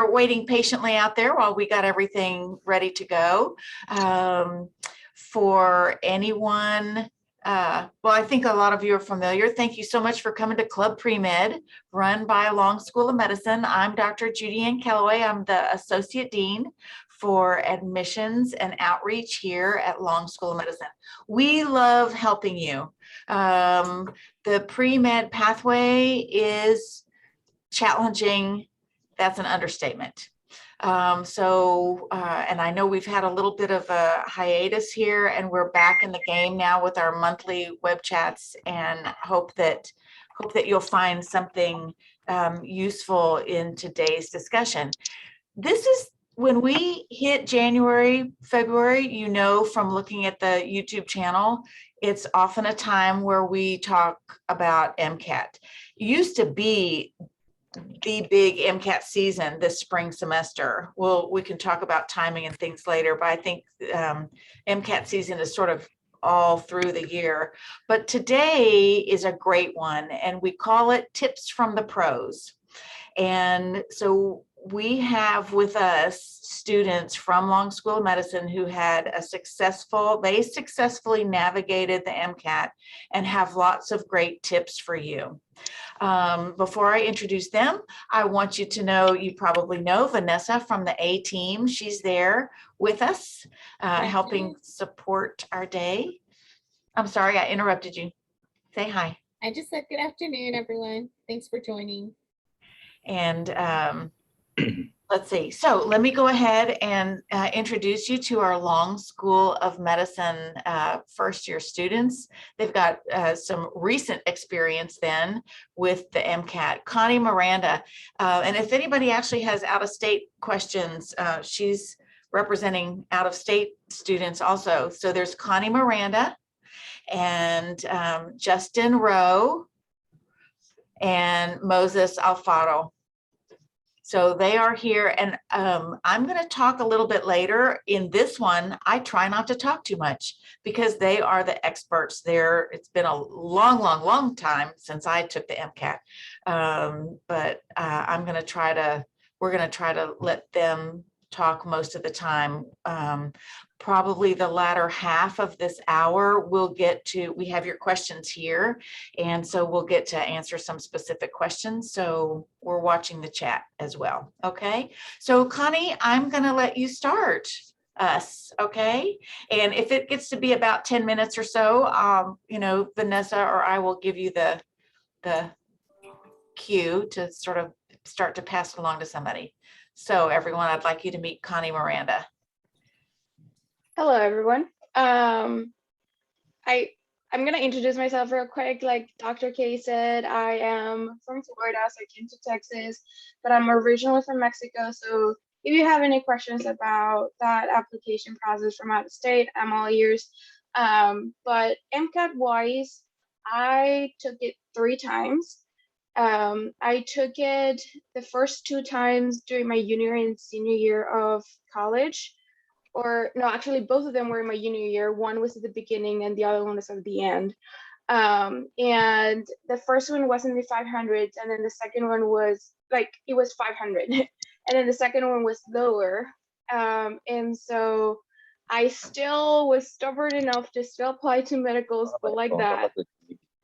waiting patiently out there while we got everything ready to go. For anyone, well, I think a lot of you are familiar. Thank you so much for coming to Club Pre-Med, run by Long School of Medicine. I'm Dr. Judy Ann Kellaway. I'm the Associate Dean for Admissions and Outreach here at Long School of Medicine. We love helping you. The pre-med pathway is challenging. That's an understatement. And I know we've had a little bit of a hiatus here, and we're back in the game now with our monthly web chats, and hope that you'll find something useful in today's discussion. This is when we hit January, February, you know, from looking at the YouTube channel, it's often a time where we talk about MCAT. It used to be the big MCAT season this spring semester. Well, we can talk about timing and things later, but I think MCAT season is sort of all through the year. But today is a great one, and we call it Tips from the Pros. And so we have with us students from Long School of Medicine who had they successfully navigated the MCAT and have lots of great tips for you. Before I introduce them, I want you to know, you probably know Vanessa from the A team. She's there with us, helping support our day. I'm sorry, I interrupted you. Say hi. I just said good afternoon, everyone. Thanks for joining. And let's see. So let me go ahead and introduce you to our Long School of Medicine first year students. They've got some recent experience then with the MCAT. Connie Miranda. And if anybody actually has out-of-state questions, she's representing out-of-state students also. So there's Connie Miranda and Justin Rowe and Moses Alfaro. So they are here, and I'm going to talk a little bit later. In this one, I try not to talk too much because they are the experts there. It's been a long time since I took the MCAT, but we're going to try to let them talk most of the time. Probably the latter half of this hour, we have your questions here. And so we'll get to answer some specific questions. So we're watching the chat as well. Okay. So Connie, I'm going to let you start us. Okay. And if it gets to be about 10 minutes or so, Vanessa or I will give you the cue to sort of start to pass it along to somebody. So everyone, I'd like you to meet Connie Miranda. Hello, everyone. I'm going to introduce myself real quick. Like Dr. K said, I am from Florida, so I came to Texas, but I'm originally from Mexico. So if you have any questions about that application process from out of state, I'm all ears. But MCAT-wise, I took it 3 times. I took it the first 2 times during my junior and senior year of college. Or no, actually both of them were in my junior year. One was at the beginning and the other one was at the end. And the first one was in the 500s, and then the second one was it was 500. And then the second one was lower. And so I still was stubborn enough to still apply to medical school like that.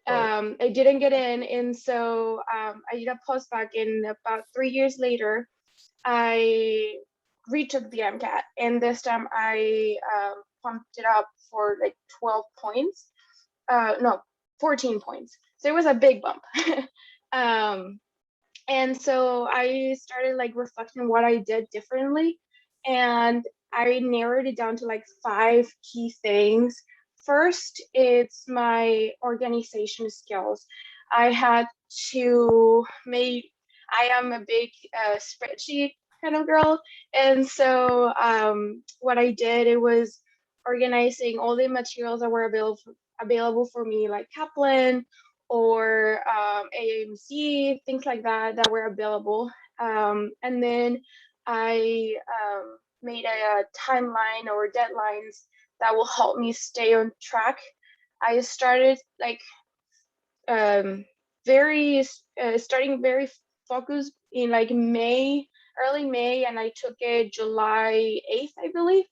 I didn't get in, and so I did a postbac, and about 3 years later, I retook the MCAT, and this time I pumped it up for like 12 points. No, 14 points. So it was a big bump. And so I started reflecting what I did differently, and I narrowed it down to 5 key things. First, it's my organization skills. I had to I am a big spreadsheet kind of girl, and so what I did, it was organizing all the materials that were available for me, like Kaplan or AMC, things like that were available. And then I made a timeline or deadlines that will help me stay on track. I started starting very focused in May, early May, and I took it July 8th, I believe.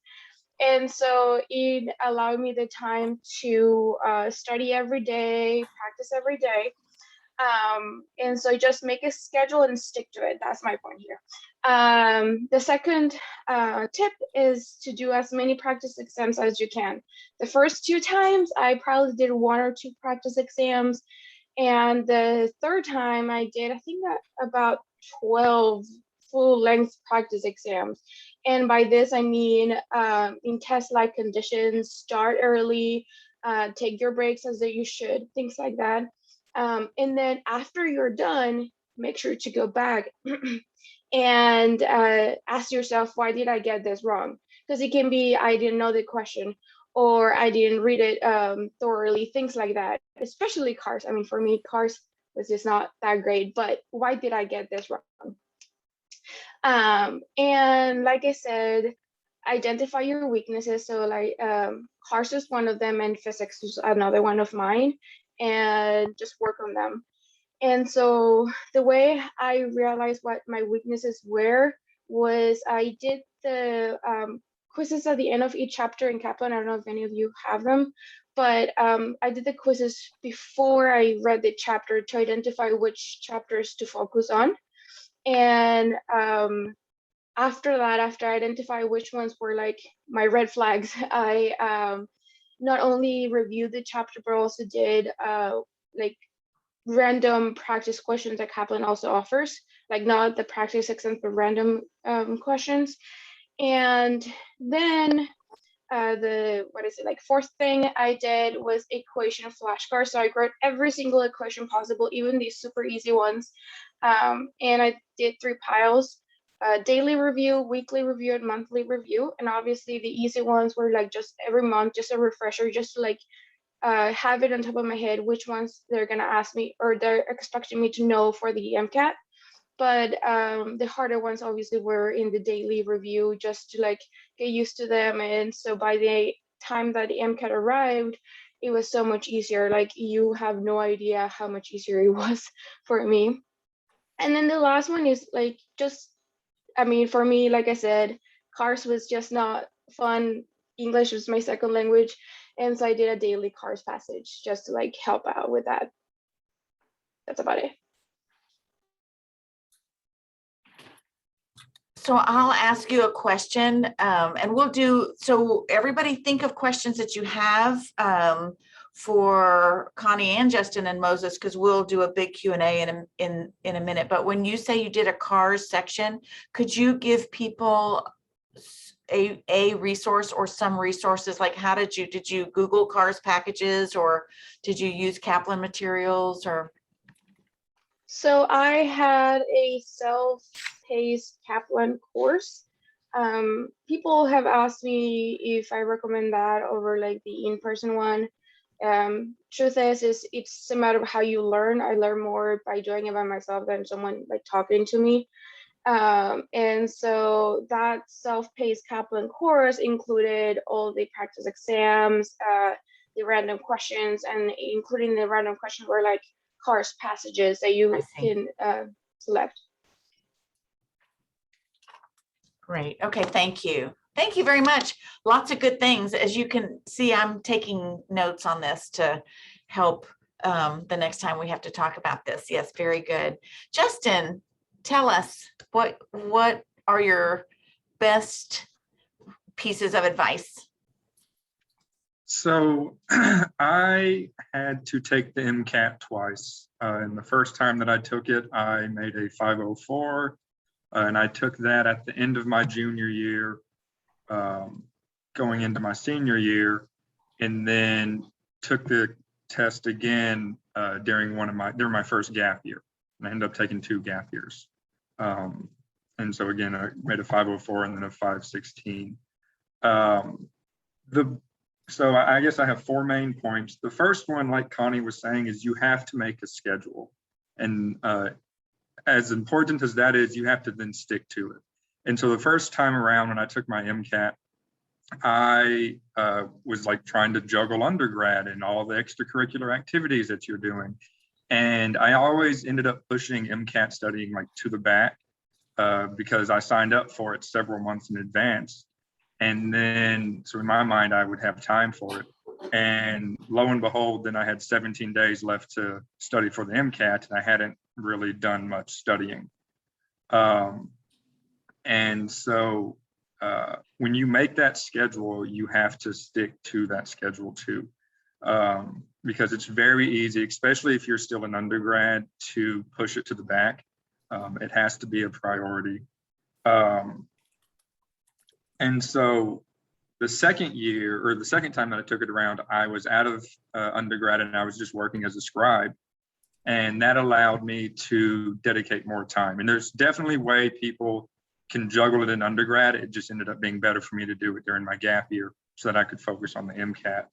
And so it allowed me the time to study every day, practice every day. And so just make a schedule and stick to it. That's my point here. The second tip is to do as many practice exams as you can. The first 2 times, I probably did 1 or 2 practice exams. And the third time I did, I think about 12 full-length practice exams. And by this, I mean in test-like conditions, start early, take your breaks as you should, things like that. And then after you're done, make sure to go back and ask yourself, why did I get this wrong? Because it can be, I didn't know the question, or I didn't read it thoroughly, things like that, especially cars. I mean, for me, cars was just not that great, but why did I get this wrong? And like I said, identify your weaknesses. So like cars is one of them and physics is another one of mine, and just work on them. And so the way I realized what my weaknesses were was I did the quizzes at the end of each chapter in Kaplan. I don't know if any of you have them, but I did the quizzes before I read the chapter to identify which chapters to focus on. And after that, after I identify which ones were like my red flags, I not only reviewed the chapter, but also did like random practice questions that Kaplan also offers, like not the practice exams, but random questions. And then like fourth thing I did was equation flashcards. So I wrote every single equation possible, even these super easy ones. And I did 3 piles, daily review, weekly review, and monthly review. And obviously the easy ones were like just every month, just a refresher, just to like have it on top of my head which ones they're gonna ask me or they're expecting me to know for the Mcat. But the harder ones obviously were in the daily review, just to like get used to them. And so by the time that the Mcat arrived, it was so much easier. Like you have no idea how much easier it was for me. And then the last one is like just, I mean, for me, like I said, cars was just not fun. English was my second language. And so I did a daily cars passage just to like help out with that. That's about it. So I'll ask you a question and we'll do, so everybody think of questions that you have for Connie and Justin and Moses, because we'll do a big Q&A in a minute. But when you say you did a cars section, could you give people a resource or some resources? Like how did you Google cars packages, or did you use Kaplan materials, or? So I had a self-paced Kaplan course. People have asked me if I recommend that over like the in-person one. Truth is it's a matter of how you learn. I learn more by doing it by myself than someone like talking to me. And so that self-paced Kaplan course included all the practice exams, the random questions, and including the random questions were like cars passages that you can select. Great. Okay. Thank you. Thank you very much. Lots of good things. As you can see, I'm taking notes on this to help the next time we have to talk about this. Yes, very good. Justin, tell us what are your best pieces of advice? So I had to take the Mcat twice. And the first time that I took it, I made a 504. And I took that at the end of my junior year, going into my senior year, and then took the test again during my first gap year. And I ended up taking 2 gap years. And so again, I made a 504 and then a 516. So I guess I have 4 main points. The first one, like Connie was saying, is you have to make a schedule. And as important as that is, you have to then stick to it. And so the first time around when I took my Mcat, I was like trying to juggle undergrad and all the extracurricular activities that you're doing. And I always ended up pushing Mcat studying like to the back. because I signed up for it several months in advance. And then, so in my mind, I would have time for it. And lo and behold, then I had 17 days left to study for the MCAT, and I hadn't really done much studying. And so when you make that schedule, you have to stick to that schedule too, because it's very easy, especially if you're still an undergrad, to push it to the back. It has to be a priority. And so the second year, or the second time that I took it around, I was out of undergrad and I was just working as a scribe. And that allowed me to dedicate more time. And there's definitely a way people can juggle it in undergrad. It just ended up being better for me to do it during my gap year so that I could focus on the MCAT.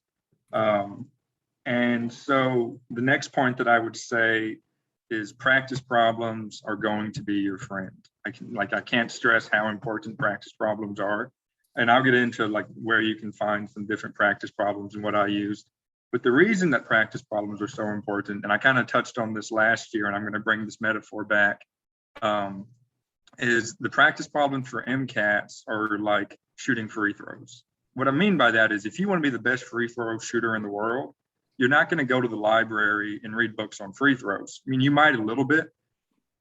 And so the next point that I would say is practice problems are going to be your friend. I can't stress how important practice problems are. And I'll get into like where you can find some different practice problems and what I used. But the reason that practice problems are so important, and I kind of touched on this last year, and I'm going to bring this metaphor back, is the practice problems for MCATs are like shooting free throws. What I mean by that is if you want to be the best free throw shooter in the world, you're not going to go to the library and read books on free throws. I mean, you might a little bit,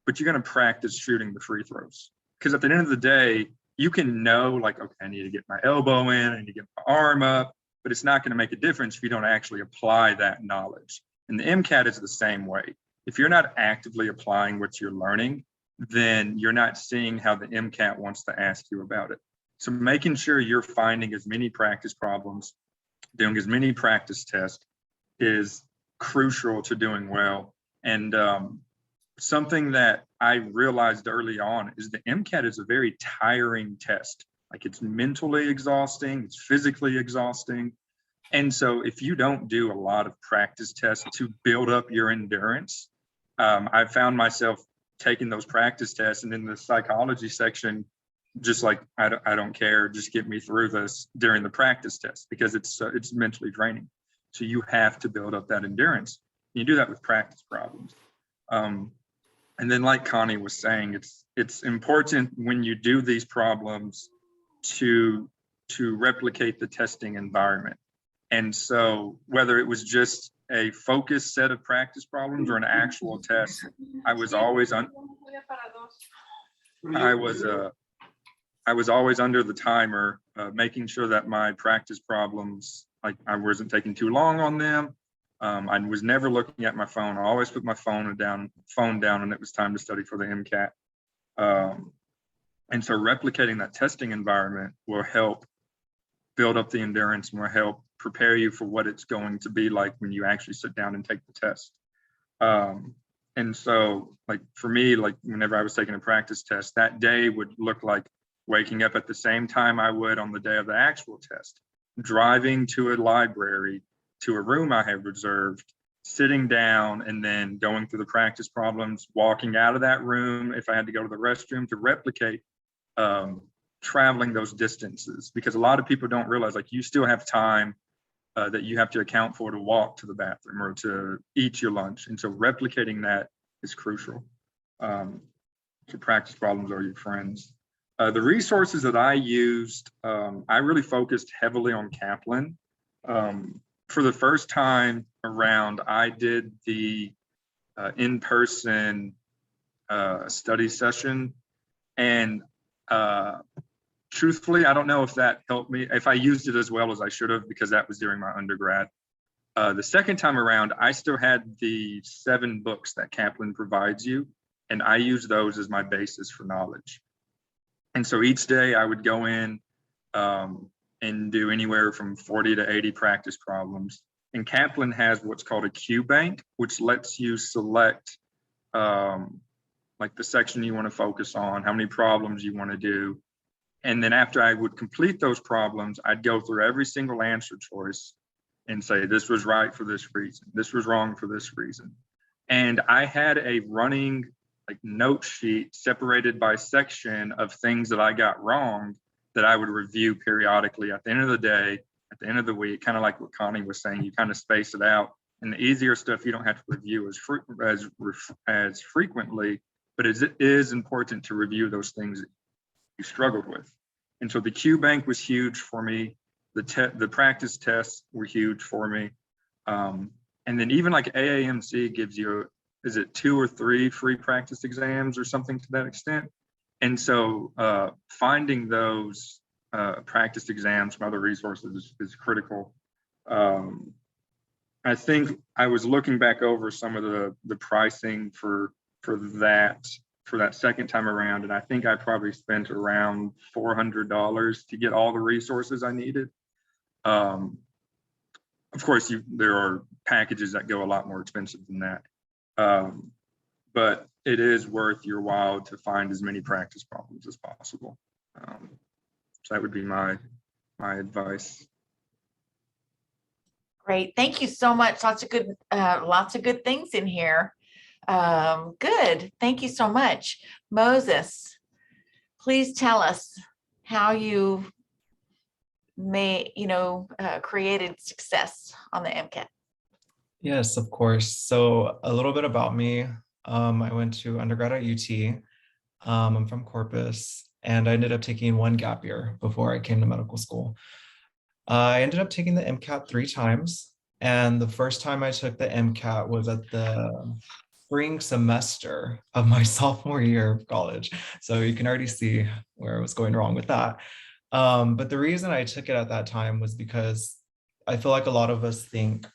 but you're going to practice shooting the free throws. Because at the end of the day, you can know like, okay, I need to get my elbow in, I need to get my arm up, but it's not going to make a difference if you don't actually apply that knowledge. And the MCAT is the same way. If you're not actively applying what you're learning, then you're not seeing how the MCAT wants to ask you about it. So making sure you're finding as many practice problems, doing as many practice tests is crucial to doing well. And something that I realized early on is the MCAT is a very tiring test. Like it's mentally exhausting, it's physically exhausting. And so if you don't do a lot of practice tests to build up your endurance, I found myself taking those practice tests and in the psychology section, just like, I don't care, just get me through this during the practice test because it's mentally draining. So you have to build up that endurance. You do that with practice problems. And then like Connie was saying, it's important when you do these problems to replicate the testing environment. And so whether it was just a focused set of practice problems or an actual test, I was always under the timer, making sure that my practice problems, like I wasn't taking too long on them. I was never looking at my phone. I always put my phone down and it was time to study for the MCAT. And so replicating that testing environment will help build up the endurance and will help prepare you for what it's going to be like when you actually sit down and take the test. And so like for me, like whenever I was taking a practice test, that day would look like waking up at the same time I would on the day of the actual test, driving to a library, to a room I have reserved, sitting down and then going through the practice problems, walking out of that room if I had to go to the restroom to replicate traveling those distances. Because a lot of people don't realize like you still have time that you have to account for to walk to the bathroom or to eat your lunch. And so replicating that is crucial. So practice problems are your friends. The resources that I used, I really focused heavily on Kaplan. For the first time around, I did the in-person study session. And truthfully, I don't know if that helped me, if I used it as well as I should have, because that was during my undergrad. The second time around, I still had the 7 books that Kaplan provides you, and I use those as my basis for knowledge. And so each day I would go in and do anywhere from 40 to 80 practice problems. And Kaplan has what's called a Q bank, which lets you select like the section you want to focus on, how many problems you want to do. And then after I would complete those problems, I'd go through every single answer choice and say, this was right for this reason, this was wrong for this reason. And I had a running like note sheet separated by section of things that I got wrong that I would review periodically at the end of the day, at the end of the week, kind of like what Connie was saying, you kind of space it out. And the easier stuff you don't have to review as frequently, but it is important to review those things that you struggled with. And so the Q bank was huge for me. The practice tests were huge for me. And then even like AAMC gives you, is it 2 or 3 free practice exams or something to that extent? And so finding those practice exams from other resources is critical. I think I was looking back over some of the pricing for that second time around, and I think I probably spent around $400 to get all the resources I needed. Of course, there are packages that go a lot more expensive than that, but it is worth your while to find as many practice problems as possible. So that would be my advice. Great, thank you so much. Lots of good things in here. Good, thank you so much. Moses, please tell us how you created success on the MCAT. Yes, of course. So a little bit about me. I went to undergrad at UT. I'm from Corpus, and I ended up taking 1 gap year before I came to medical school. I ended up taking the MCAT 3 times. And the first time I took the MCAT was at the spring semester of my sophomore year of college. So you can already see where I was going wrong with that. But the reason I took it at that time was because I feel like a lot of us think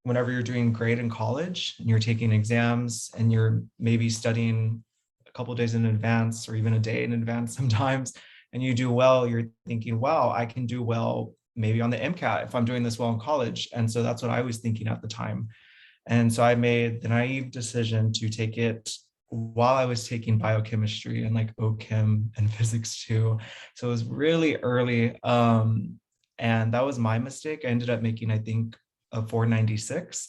whenever you're doing great in college and you're taking exams and you're maybe studying a couple of days in advance or even a day in advance sometimes, and you do well, you're thinking, wow, I can do well maybe on the MCAT if I'm doing this well in college. And so that's what I was thinking at the time. And so I made the naive decision to take it while I was taking biochemistry and like OChem and physics too. So it was really early. And that was my mistake. I ended up making, I think, a 496.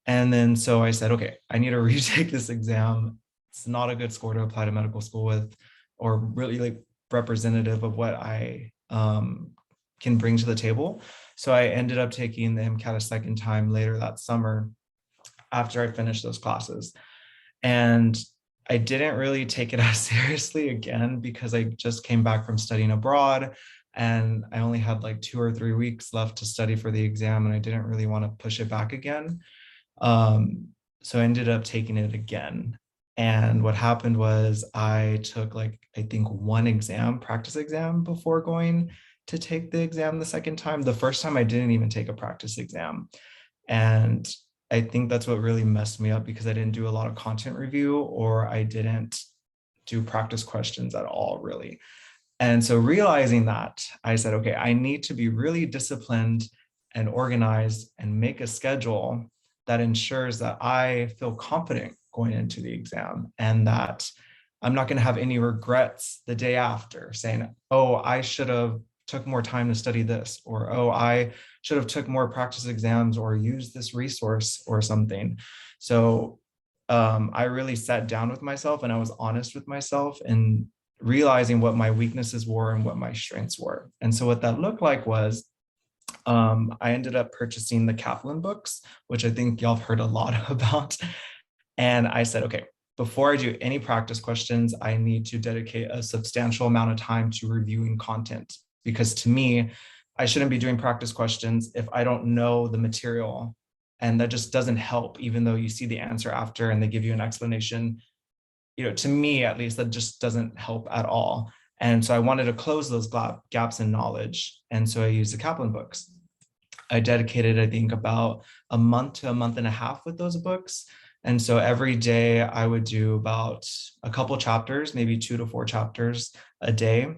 And then so I said, okay, I need to retake this exam. It's not a good score to apply to medical school with, or really like representative of what I can bring to the table. So I ended up taking the MCAT a second time later that summer after I finished those classes. And I didn't really take it as seriously again because I just came back from studying abroad and I only had like 2 or 3 weeks left to study for the exam and I didn't really want to push it back again. So I ended up taking it again. And what happened was I took like, I think 1 practice exam before going to take the exam the second time. The first time I didn't even take a practice exam. And I think that's what really messed me up because I didn't do a lot of content review or I didn't do practice questions at all, really. And so realizing that, I said, okay, I need to be really disciplined and organized and make a schedule that ensures that I feel confident going into the exam and that I'm not going to have any regrets the day after saying, oh, I should have took more time to study this, or, oh, I should have took more practice exams or used this resource or something. So I really sat down with myself and I was honest with myself and realizing what my weaknesses were and what my strengths were. And so what that looked like was I ended up purchasing the Kaplan books, which I think y'all have heard a lot about. And I said, okay, before I do any practice questions, I need to dedicate a substantial amount of time to reviewing content. Because to me, I shouldn't be doing practice questions if I don't know the material. And that just doesn't help, even though you see the answer after and they give you an explanation. You know, to me, at least, that just doesn't help at all. And so I wanted to close those gaps in knowledge. And so I used the Kaplan books. I dedicated, I think, about a month to a month and a half with those books. And so every day I would do about a couple chapters, maybe 2 to 4 chapters a day.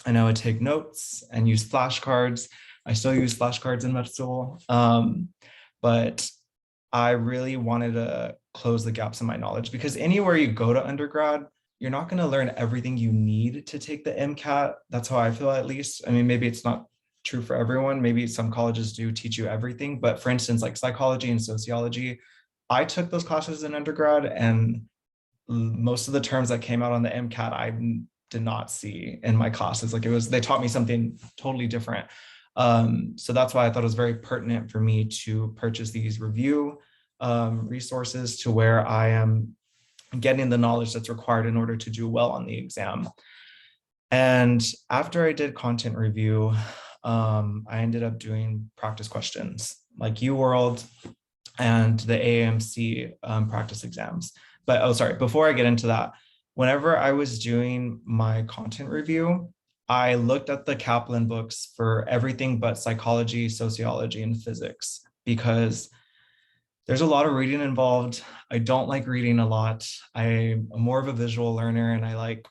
And I would take notes and use flashcards. I still use flashcards in med school, but I really wanted to close the gaps in my knowledge because anywhere you go to undergrad, you're not going to learn everything you need to take the MCAT. That's how I feel, at least. I mean, maybe it's not true for everyone. Maybe some colleges do teach you everything. But for instance, like psychology and sociology, I took those classes in undergrad and most of the terms that came out on the MCAT, I did not see in my classes. Like they taught me something totally different. So that's why I thought it was very pertinent for me to purchase these review resources to where I am getting the knowledge that's required in order to do well on the exam. And after I did content review, I ended up doing practice questions like UWorld and the AAMC practice exams. But oh, sorry, before I get into that, whenever I was doing my content review, I looked at the Kaplan books for everything but psychology, sociology, and physics, because there's a lot of reading involved. I don't like reading a lot. I'm more of a visual learner, and I like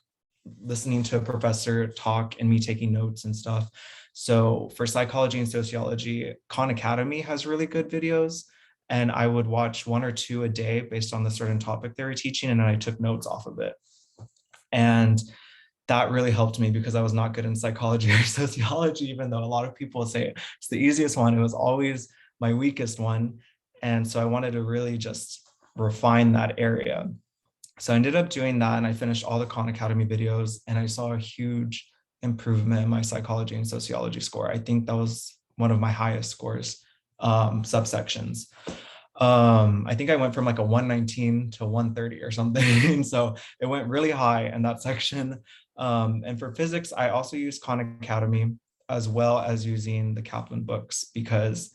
listening to a professor talk and me taking notes and stuff. So for psychology and sociology, Khan Academy has really good videos, and I would watch 1 or 2 a day based on the certain topic they were teaching, and I took notes off of it. And that really helped me because I was not good in psychology or sociology, even though a lot of people say it's the easiest one. It was always my weakest one. And so I wanted to really just refine that area. So I ended up doing that, and I finished all the Khan Academy videos, and I saw a huge improvement in my psychology and sociology score. I think that was one of my highest scores, subsections. I think I went from like a 119 to 130 or something. So it went really high in that section. And for physics, I also used Khan Academy as well as using the Kaplan books, because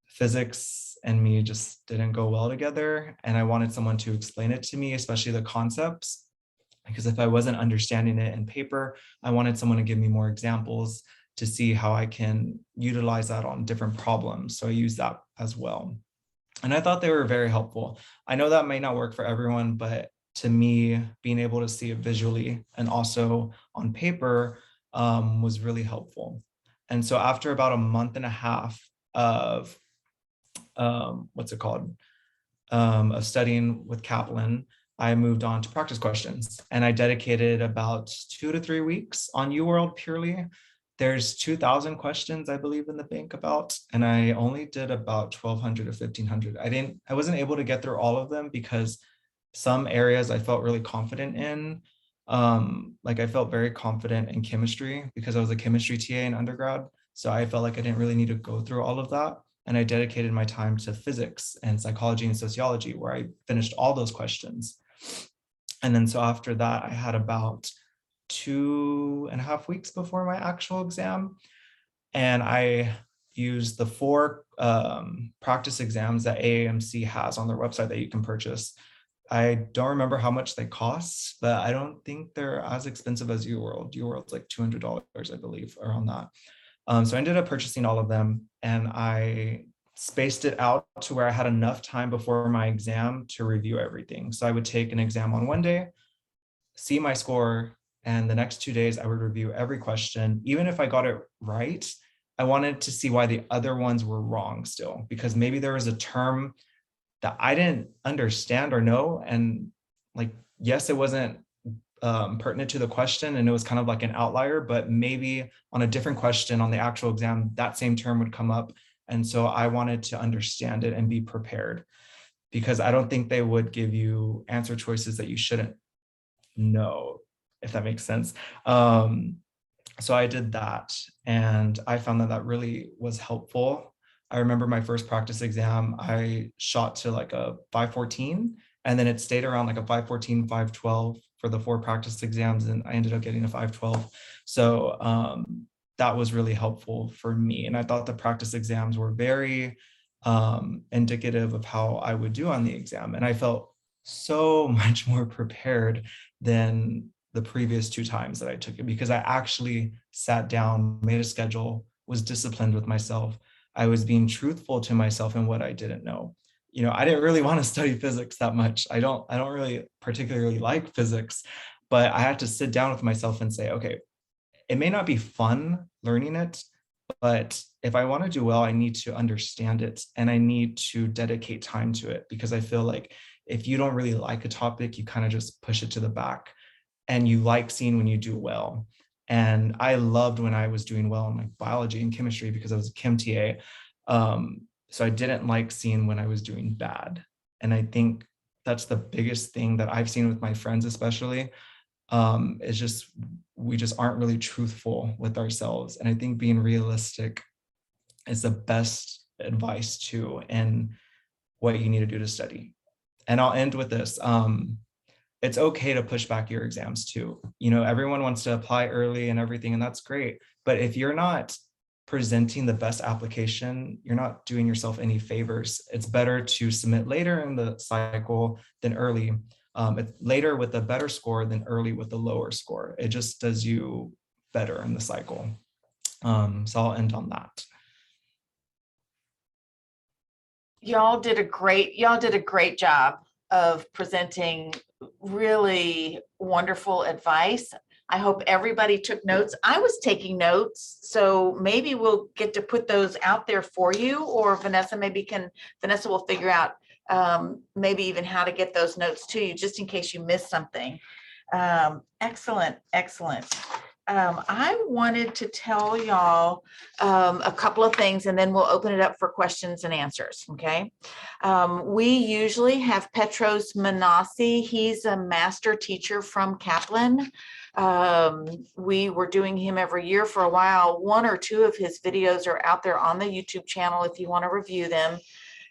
physics and me just didn't go well together. And I wanted someone to explain it to me, especially the concepts, because if I wasn't understanding it in paper, I wanted someone to give me more examples to see how I can utilize that on different problems. So I used that as well. And I thought they were very helpful. I know that may not work for everyone, but to me, being able to see it visually and also on paper was really helpful. And so after about a month and a half of of studying with Kaplan, I moved on to practice questions, and I dedicated about 2 to 3 weeks on UWorld purely. There's 2,000 questions, I believe, in the bank about, and I only did about 1,200 to 1,500. I wasn't able to get through all of them because some areas I felt really confident in. Like I felt very confident in chemistry because I was a chemistry TA in undergrad. So I felt like I didn't really need to go through all of that. And I dedicated my time to physics and psychology and sociology, where I finished all those questions. And then so after that, I had about 2.5 weeks before my actual exam. And I used the 4 practice exams that AAMC has on their website that you can purchase. I don't remember how much they cost, but I don't think they're as expensive as UWorld. UWorld's like $200, I believe, around that. So I ended up purchasing all of them, and I spaced it out to where I had enough time before my exam to review everything. So I would take an exam on one day, see my score, and the next 2 days I would review every question. Even if I got it right, I wanted to see why the other ones were wrong still, because maybe there was a term that I didn't understand or know. And like, yes, it wasn't pertinent to the question, and it was kind of like an outlier, but maybe on a different question on the actual exam, that same term would come up. And so I wanted to understand it and be prepared, because I don't think they would give you answer choices that you shouldn't know, if that makes sense. So I did that, and I found that that really was helpful. I remember my first practice exam, I shot to like a 514, and then it stayed around like a 514, 512 for the 4 practice exams, and I ended up getting a 512. So that was really helpful for me. And I thought the practice exams were very indicative of how I would do on the exam. And I felt so much more prepared than the previous 2 times that I took it, because I actually sat down, made a schedule, was disciplined with myself. I was being truthful to myself in what I didn't know. You know, I didn't really want to study physics that much. I don't really particularly like physics, but I had to sit down with myself and say, okay, it may not be fun learning it, but if I want to do well, I need to understand it, and I need to dedicate time to it, because I feel like if you don't really like a topic, you kind of just push it to the back, and you like seeing when you do well. And I loved when I was doing well in like biology and chemistry because I was a chem TA. So I didn't like seeing when I was doing bad. And I think that's the biggest thing that I've seen with my friends, especially, is just, we just aren't really truthful with ourselves. And I think being realistic is the best advice too, and what you need to do to study. And I'll end with this. it's okay to push back your exams too. You know, everyone wants to apply early and everything, and that's great. But if you're not presenting the best application, you're not doing yourself any favors. It's better to submit later in the cycle than early. Later with a better score than early with a lower score. It just does you better in the cycle. So I'll end on that. Y'all did a great job of presenting really wonderful advice. I hope everybody took notes. I was taking notes, so maybe we'll get to put those out there for you, or Vanessa will figure out maybe even how to get those notes to you, just in case you missed something. Excellent. I wanted to tell y'all a couple of things, and then we'll open it up for questions and answers, okay? We usually have Petros Manasi. He's a master teacher from Kaplan. We were doing him every year for a while. 1 or 2 of his videos are out there on the YouTube channel if you want to review them.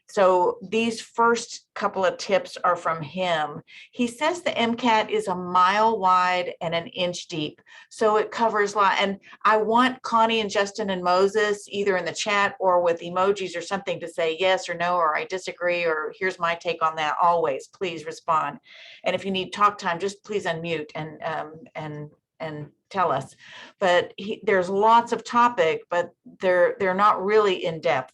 So these first couple of tips are from him. He says the MCAT is a mile wide and an inch deep. So it covers a lot. And I want Connie and Justin and Moses either in the chat or with emojis or something to say yes or no, or I disagree, or here's my take on that. Always, please respond. And if you need talk time, just please unmute and tell us. But there's lots of topic, but they're not really in depth.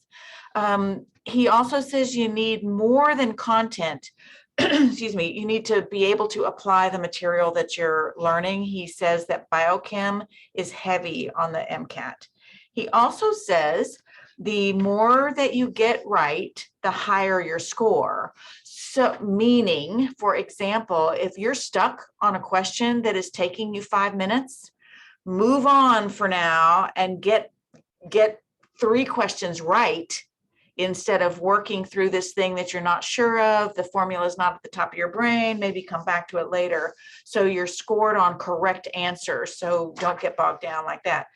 He also says you need more than content. Excuse me, you need to be able to apply the material that you're learning. He says that biochem is heavy on the MCAT. He also says the more that you get right, the higher your score. So meaning, for example, if you're stuck on a question that is taking you 5 minutes, move on for now and get 3 questions right, instead of working through this thing that you're not sure of, the formula is not at the top of your brain, maybe come back to it later. So you're scored on correct answers. So don't get bogged down like that.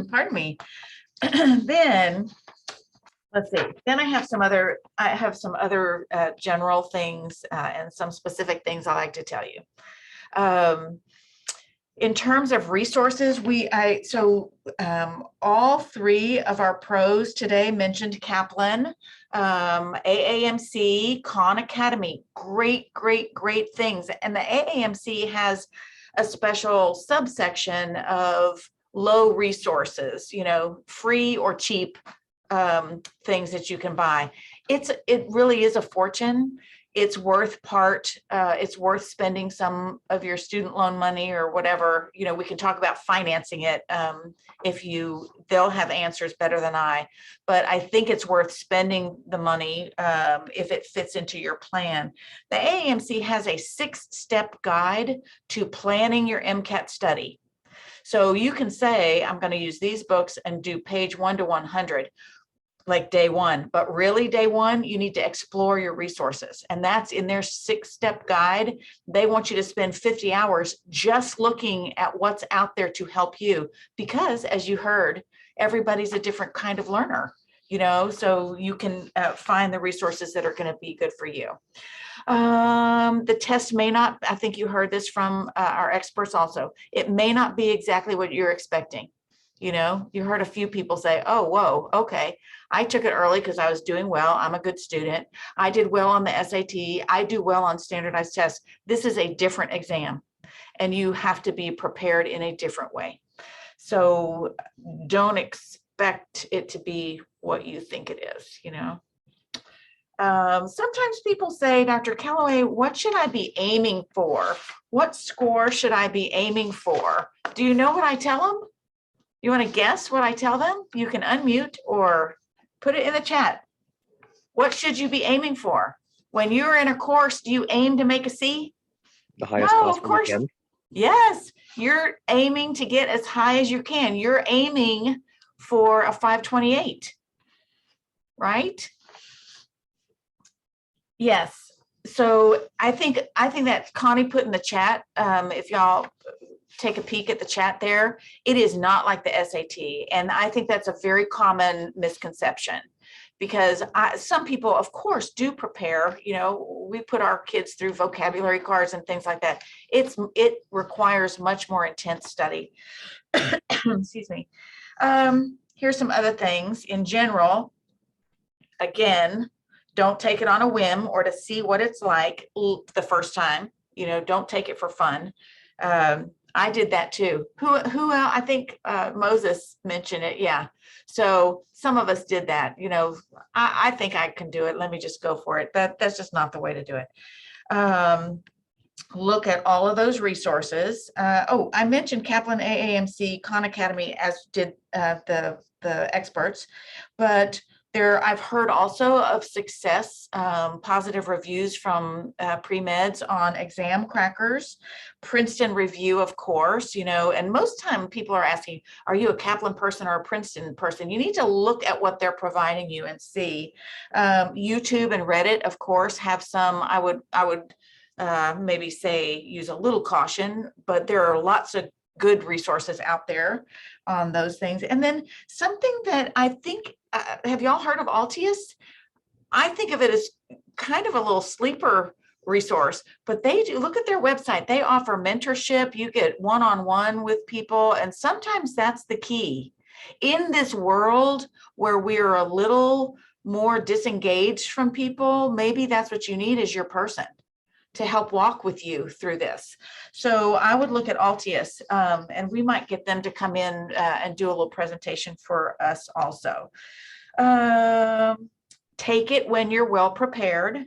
Pardon me. Then let's see. Then I have some other general things and some specific things I like to tell you. In terms of resources, all 3 of our pros today mentioned Kaplan, AAMC, Khan Academy, great things. And the AAMC has a special subsection of low resources, free or cheap things that you can buy. It really is a fortune. It's worth spending some of your student loan money or whatever. We can talk about financing it they'll have answers better than I, but I think it's worth spending the money if it fits into your plan. The AAMC has a 6-step guide to planning your MCAT study. So you can say, I'm going to use these books and do page 1 to 100. Like day 1, but really day 1, you need to explore your resources. And that's in their 6-step guide. They want you to spend 50 hours just looking at what's out there to help you, because as you heard, everybody's a different kind of learner, so you can find the resources that are going to be good for you. The test may not, I think you heard this from our experts also, it may not be exactly what you're expecting. You heard a few people say, oh, whoa, okay, I took it early because I was doing well. I'm a good student. I did well on the SAT. I do well on standardized tests. This is a different exam, and you have to be prepared in a different way. So don't expect it to be what you think it is, Sometimes people say, Dr. Calloway, what should I be aiming for? What score should I be aiming for? Do you know what I tell them? You want to guess what I tell them? You can unmute or put it in the chat. What should you be aiming for? When you're in a course, do you aim to make a C? The highest No, possible of course. you can. Yes, you're aiming to get as high as you can. You're aiming for a 528, right? Yes. So I think that Connie put in the chat, if y'all take a peek at the chat there, it is not like the SAT. And I think that's a very common misconception, because some people, of course, do prepare. You know, we put our kids through vocabulary cards and things like that. It requires much more intense study. Excuse me. Here's some other things in general. Again, don't take it on a whim or to see what it's like the first time. You know, don't take it for fun. I did that too. Who I think Moses mentioned it. Yeah. So some of us did that. You know, I think I can do it. Let me just go for it. That's just not the way to do it. Look at all of those resources. Oh, I mentioned Kaplan, AAMC, Khan Academy, as did the experts, but I've heard also of success, positive reviews from pre-meds on exam crackers, Princeton Review, of course, you know, and most time people are asking, are you a Kaplan person or a Princeton person? You need to look at what they're providing you and see. YouTube and Reddit, of course, have some. I would maybe say use a little caution, but there are lots of good resources out there on those things. And then something that I think, have y'all heard of Altius? I think of it as kind of a little sleeper resource, but they do, look at their website. They offer mentorship. You get one-on-one with people. And sometimes that's the key. In this world where we're a little more disengaged from people, maybe that's what you need is your person to help walk with you through this. So I would look at Altius, and we might get them to come in and do a little presentation for us also. Take it when you're well prepared.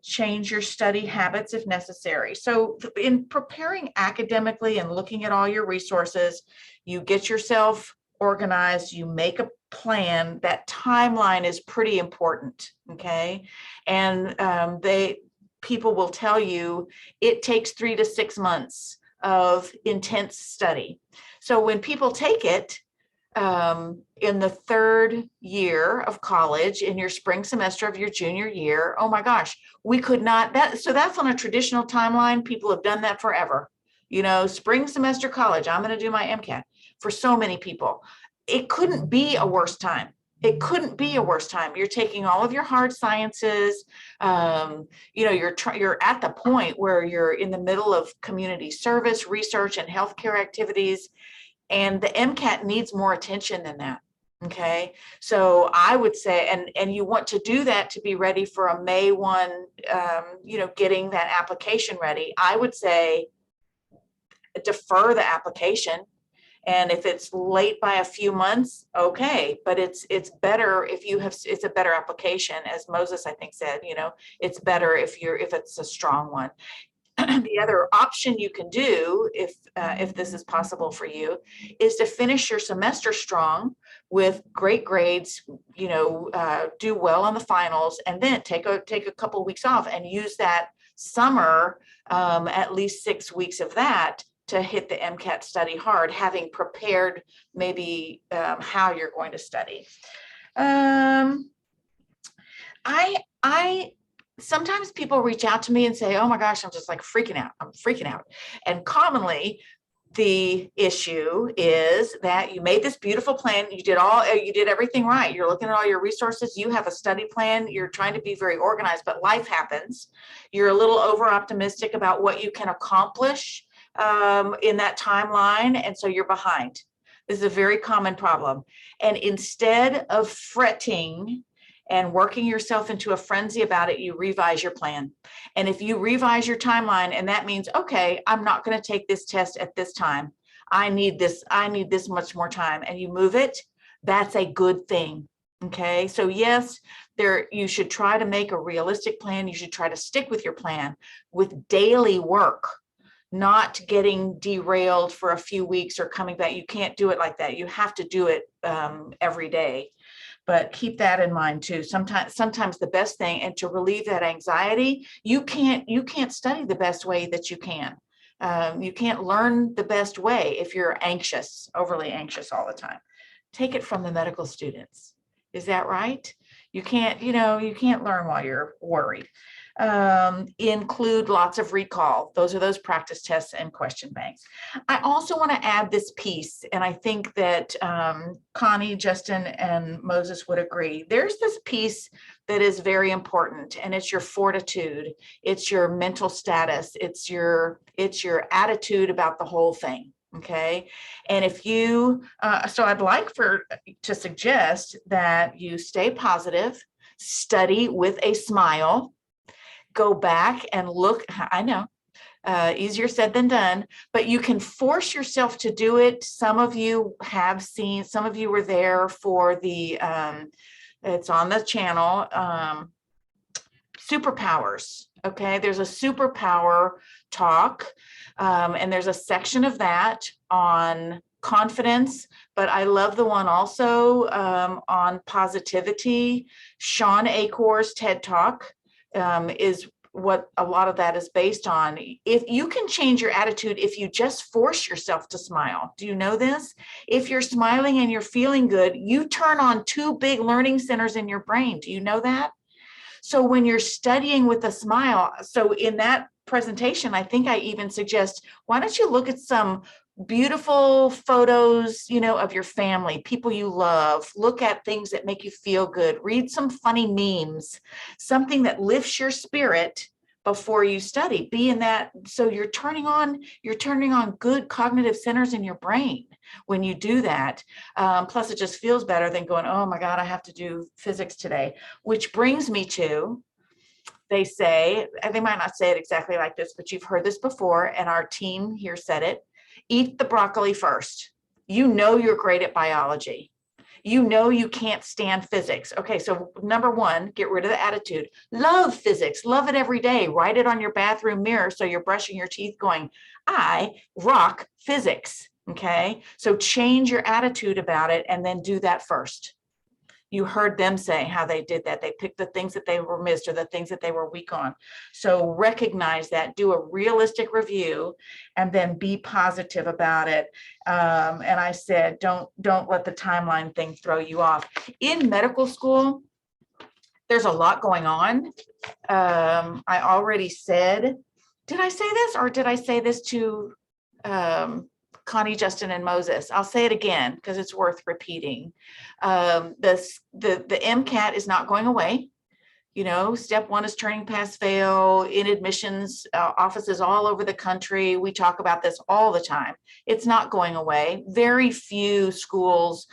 Change your study habits if necessary. So in preparing academically and looking at all your resources, you get yourself organized, you make a plan. That timeline is pretty important, okay? And people will tell you it takes 3 to 6 months of intense study. So when people take it in the third year of college, in your spring semester of your junior year, oh my gosh, we could not, so that's on a traditional timeline. People have done that forever. You know, spring semester college, I'm going to do my Mcat. For so many people, it couldn't be a worse time. It couldn't be a worse time. You're taking all of your hard sciences. You know, you're at the point where you're in the middle of community service, research, and healthcare activities, and the Mcat needs more attention than that. Okay, so I would say, and you want to do that to be ready for a May 1. You know, getting that application ready. I would say defer the application. And if it's late by a few months, okay, but it's better if you have, it's a better application, as Moses, I think, said, you know, it's better if it's a strong one. The other option you can do, if this is possible for you, is to finish your semester strong with great grades, you know, do well on the finals, and then take a couple of weeks off and use that summer, at least 6 weeks of that, to hit the Mcat study hard, having prepared maybe how you're going to study. Sometimes people reach out to me and say, oh my gosh, I'm just like freaking out. I'm freaking out. And commonly the issue is that you made this beautiful plan. You did everything right. You're looking at all your resources. You have a study plan. You're trying to be very organized, but life happens. You're a little over optimistic about what you can accomplish in that timeline, and so you're behind. This is a very common problem. And instead of fretting and working yourself into a frenzy about it, you revise your plan. And if you revise your timeline, and that means, okay, I'm not going to take this test at this time. I need this much more time, and you move it, that's a good thing. Okay, so yes, you should try to make a realistic plan. You should try to stick with your plan with daily work, not getting derailed for a few weeks or coming back. You can't do it like that. You have to do it every day. But keep that in mind too. Sometimes the best thing, and to relieve that anxiety, you can't study the best way that you can. You can't learn the best way if you're anxious, overly anxious all the time. Take it from the medical students. Is that right? You can't learn while you're worried. include lots of recall. Those are those practice tests and question banks. I also want to add this piece, and I think that Connie, Justin, and Moses would agree. There's this piece that is very important, and it's your fortitude, it's your mental status, it's your attitude about the whole thing. Okay, and if you, so I'd like to suggest that you stay positive, study with a smile, go back and look. I know, easier said than done, but you can force yourself to do it. Some of you have seen, some of you were there for the, it's on the channel, superpowers. Okay, there's a superpower talk, and there's a section of that on confidence, but I love the one also on positivity. Sean Acor's TED Talk is what a lot of that is based on. If you can change your attitude, if you just force yourself to smile. Do you know this? If you're smiling and you're feeling good, you turn on 2 big learning centers in your brain. Do you know that? So when you're studying with a smile, so in that presentation, I think I even suggest, why don't you look at some beautiful photos, you know, of your family, people you love, look at things that make you feel good, read some funny memes, something that lifts your spirit before you study. Be in that, so you're turning on good cognitive centers in your brain when you do that. Plus it just feels better than going, oh my God, I have to do physics today, which brings me to, they say, and they might not say it exactly like this, but you've heard this before, and our team here said it, eat the broccoli first. You know you're great at biology. You know you can't stand physics. Okay, so number 1, get rid of the attitude. Love physics, love it every day. Write it on your bathroom mirror so you're brushing your teeth going, I rock physics. Okay, so change your attitude about it and then do that first. You heard them say how they did that. They picked the things that they were missed or the things that they were weak on. So recognize that, do a realistic review, and then be positive about it. And I said, don't let the timeline thing throw you off. In medical school, there's a lot going on. I already said, did I say this, or did I say this to Connie, Justin, and Moses? I'll say it again because it's worth repeating. The Mcat is not going away. You know, step 1 is turning pass fail in admissions offices all over the country. We talk about this all the time. It's not going away. Very few schools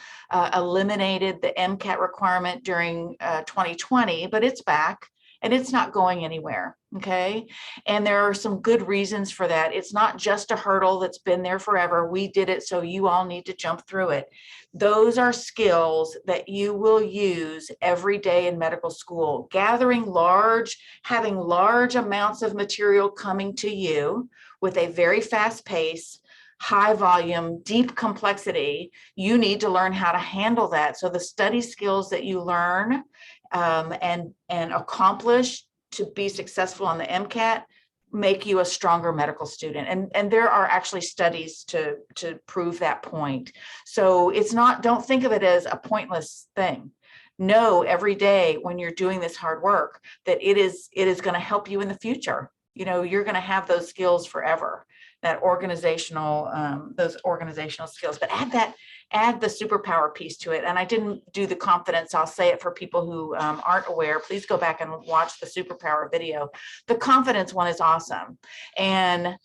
eliminated the Mcat requirement during 2020, but it's back. And it's not going anywhere, okay? And there are some good reasons for that. It's not just a hurdle that's been there forever. We did it, so you all need to jump through it. Those are skills that you will use every day in medical school. Gathering large, having large amounts of material coming to you with a very fast pace, high volume, deep complexity. You need to learn how to handle that. So the study skills that you learn and accomplish to be successful on the Mcat make you a stronger medical student. And there are actually studies to prove that point. So it's not, don't think of it as a pointless thing. Know every day when you're doing this hard work that it is going to help you in the future. You know, you're going to have those skills forever, that those organizational skills, but add the superpower piece to it. And I didn't do the confidence. I'll say it for people who aren't aware. Please go back and watch the superpower video. The confidence one is awesome. And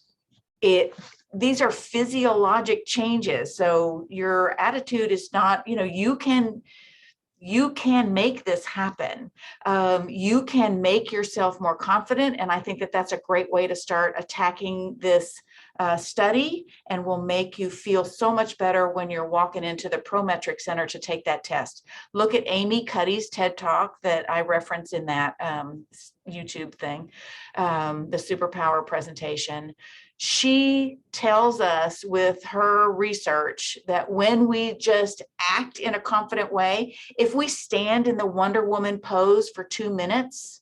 these are physiologic changes. So your attitude is not, you know, you can make this happen. You can make yourself more confident. And I think that that's a great way to start attacking this study, and will make you feel so much better when you're walking into the Prometric Center to take that test. Look at Amy Cuddy's TED Talk that I reference in that YouTube thing, the superpower presentation. She tells us with her research that when we just act in a confident way, if we stand in the Wonder Woman pose for 2 minutes,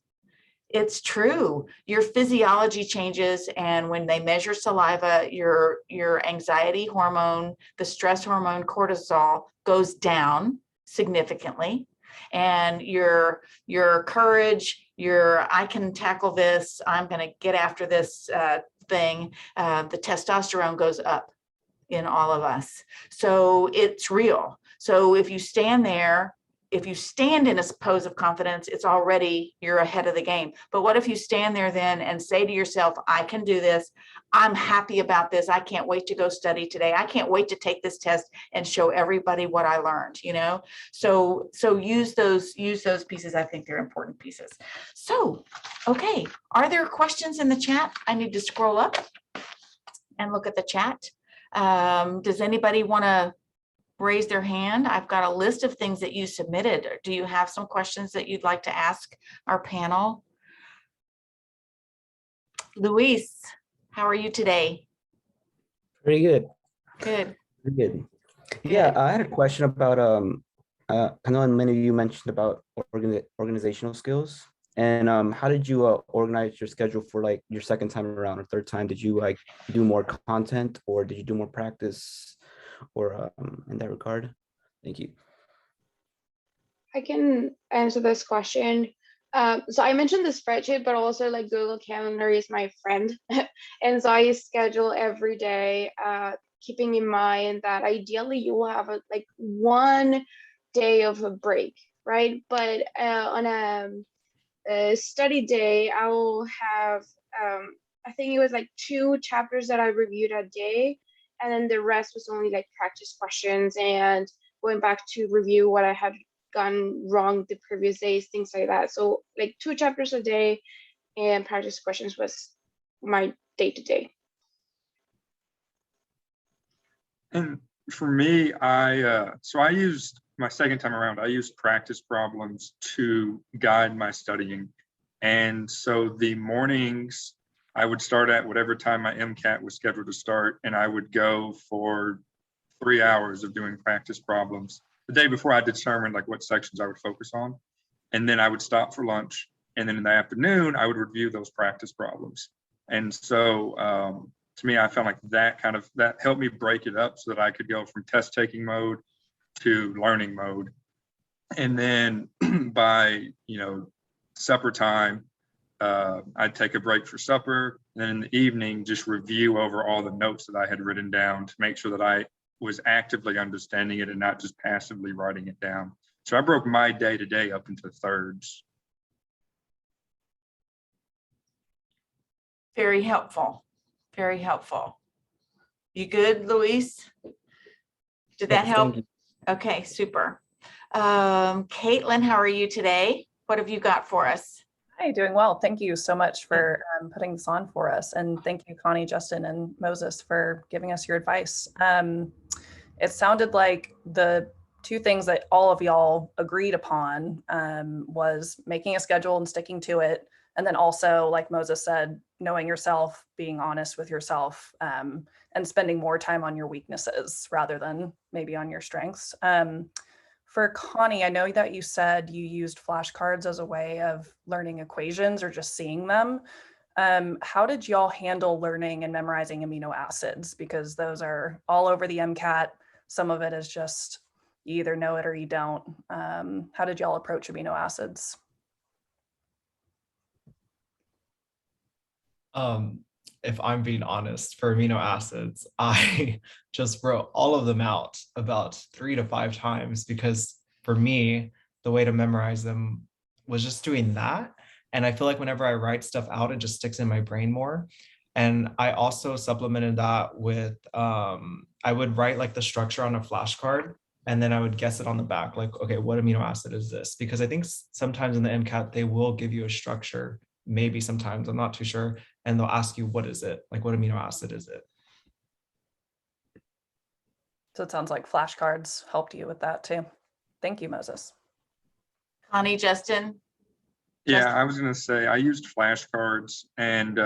it's true, your physiology changes. And when they measure saliva, your anxiety hormone, the stress hormone cortisol, goes down significantly. And your courage, I can tackle this, I'm going to get after this thing, the testosterone goes up in all of us. So it's real. So if you stand there, if you stand in a pose of confidence, it's already, you're ahead of the game. But what if you stand there then and say to yourself, I can do this. I'm happy about this. I can't wait to go study today. I can't wait to take this test and show everybody what I learned, you know? So use those pieces. I think they're important pieces. So, okay. Are there questions in the chat? I need to scroll up and look at the chat. Does anybody want to raise their hand? I've got a list of things that you submitted. Do you have some questions that you'd like to ask our panel? Luis, how are you today? Pretty good. Good. Pretty good. Yeah, I had a question about I know many of you mentioned about organizational skills, and how did you organize your schedule for like your second time around or third time? Did you like do more content, or did you do more practice, or in that regard? Thank you. I can answer this question. So I mentioned the spreadsheet, but also like Google Calendar is my friend. And so I schedule every day, keeping in mind that ideally you will have like 1 day of a break, right? But on a study day, I will have, I think it was like 2 chapters that I reviewed a day. And then the rest was only like practice questions and going back to review what I had gone wrong the previous days, things like that. So like 2 chapters a day and practice questions was my day-to-day. And for me, I used my second time around, I used practice problems to guide my studying. And so the mornings, I would start at whatever time my MCAT was scheduled to start, and I would go for 3 hours of doing practice problems. The day before, I determined like what sections I would focus on, and then I would stop for lunch. And then in the afternoon, I would review those practice problems. And so to me, I found like that helped me break it up so that I could go from test taking mode to learning mode. And then by, supper time, I'd take a break for supper. And then in the evening, just review over all the notes that I had written down to make sure that I was actively understanding it and not just passively writing it down. So I broke my day-to-day up into thirds. Very helpful. Very helpful. You good, Luis? Did that Yes, help? thank you. Okay, super. Caitlin, how are you today? What have you got for us? Hi, doing well. Thank you so much for putting this on for us. And thank you, Connie, Justin, and Moses for giving us your advice. It sounded like the 2 things that all of y'all agreed upon was making a schedule and sticking to it. And then also, like Moses said, knowing yourself, being honest with yourself, and spending more time on your weaknesses rather than maybe on your strengths. For Connie, I know that you said you used flashcards as a way of learning equations or just seeing them. How did y'all handle learning and memorizing amino acids? Because those are all over the MCAT. Some of it is just you either know it or you don't. How did y'all approach amino acids? If I'm being honest, for amino acids, I just wrote all of them out about 3 to 5 times because for me, the way to memorize them was just doing that. And I feel like whenever I write stuff out, it just sticks in my brain more. And I also supplemented that with, I would write like the structure on a flashcard and then I would guess it on the back, like, okay, what amino acid is this? Because I think sometimes in the MCAT, they will give you a structure, maybe sometimes, I'm not too sure. And they'll ask you, what is it? Like, what amino acid is it? So it sounds like flashcards helped you with that too. Thank you, Moses. Connie, Justin? Yeah, I was going to say I used flashcards, and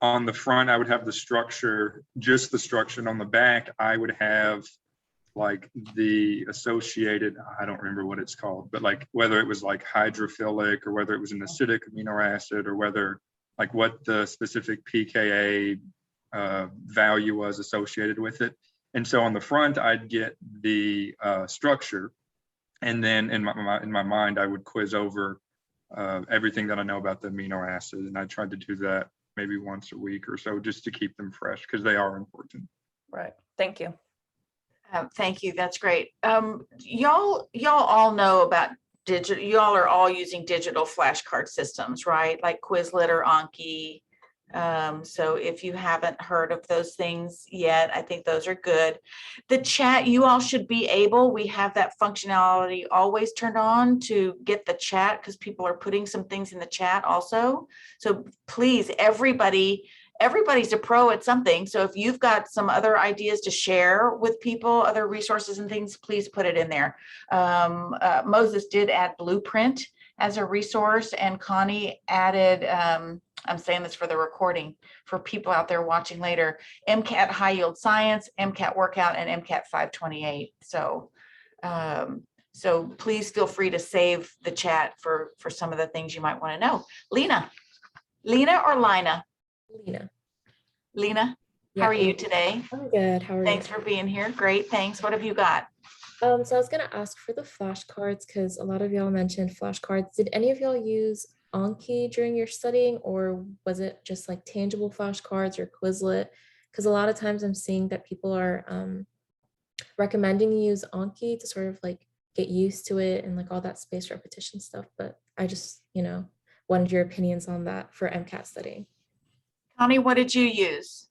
on the front, I would have the structure, just the structure. And on the back, I would have like the associated, I don't remember what it's called, but like whether it was like hydrophilic or whether it was an acidic amino acid or whether like what the specific pKa value was associated with it. And so on the front, I'd get the structure. And then in my mind, I would quiz over everything that I know about the amino acids. And I tried to do that maybe once a week or so just to keep them fresh because they are important. Right. Thank you. Thank you. That's great. Y'all all know about digital. Y'all are all using digital flashcard systems, right? Like Quizlet or Anki. So if you haven't heard of those things yet, I think those are good. The chat, you all should be able, we have that functionality always turned on to get the chat because people are putting some things in the chat also. So please, everybody's a pro at something. So if you've got some other ideas to share with people, other resources and things, please put it in there. Moses did add Blueprint as a resource, and Connie added, I'm saying this for the recording, for people out there watching later, Mcat High Yield Science, Mcat Workout, and Mcat 528. So, so please feel free to save the chat for some of the things you might want to know. Lena or Lina? Lena, how are you today? I'm good. How are you? Thanks for being here. Great, thanks. What have you got? So I was gonna ask for the flashcards because a lot of y'all mentioned flashcards. Did any of y'all use Anki during your studying, or was it just like tangible flashcards or Quizlet? Because a lot of times I'm seeing that people are recommending you use Anki to sort of like get used to it and like all that spaced repetition stuff. But I just, wanted your opinions on that for MCAT studying. Connie, what did you use?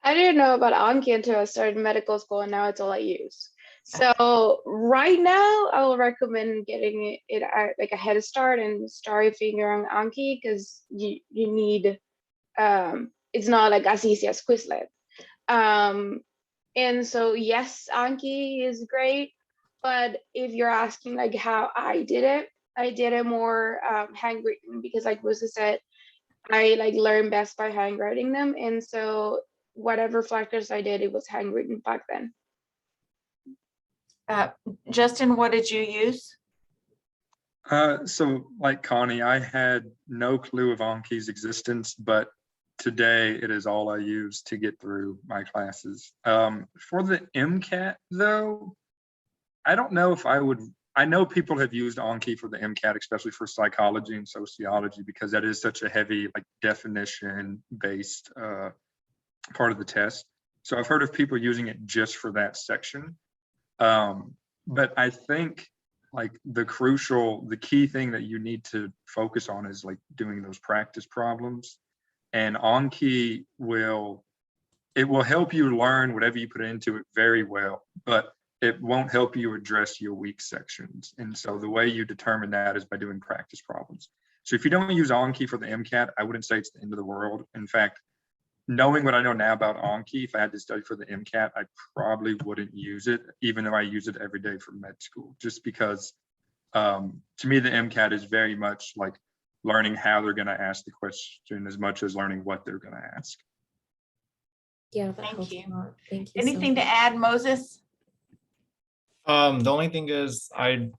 I didn't know about Anki until I started medical school, and now it's all I use. So right now, I will recommend getting it like a head start and start figuring out Anki because you need it's not like as easy as Quizlet. And so yes, Anki is great, but if you're asking like how I did it more handwritten because like Rosa said, I like learn best by handwriting them, and so whatever flashcards I did, it was handwritten back then. Justin, what did you use? So like Connie, I had no clue of Anki's existence, but today it is all I use to get through my classes. For the MCAT though, I don't know if I know people have used Anki for the MCAT, especially for psychology and sociology, because that is such a heavy like definition based part of the test. So I've heard of people using it just for that section. But I think like the key thing that you need to focus on is like doing those practice problems, and Anki will help you learn whatever you put into it very well, but it won't help you address your weak sections. And so the way you determine that is by doing practice problems. So if you don't use Anki for the MCAT, I wouldn't say it's the end of the world. In fact, knowing what I know now about Anki, if I had to study for the MCAT, I probably wouldn't use it, even though I use it every day for med school, just because to me, the MCAT is very much like learning how they're going to ask the question as much as learning what they're going to ask. Yeah, that Thank helps you. a lot. Thank you. Anything to add, Moses? The only thing is I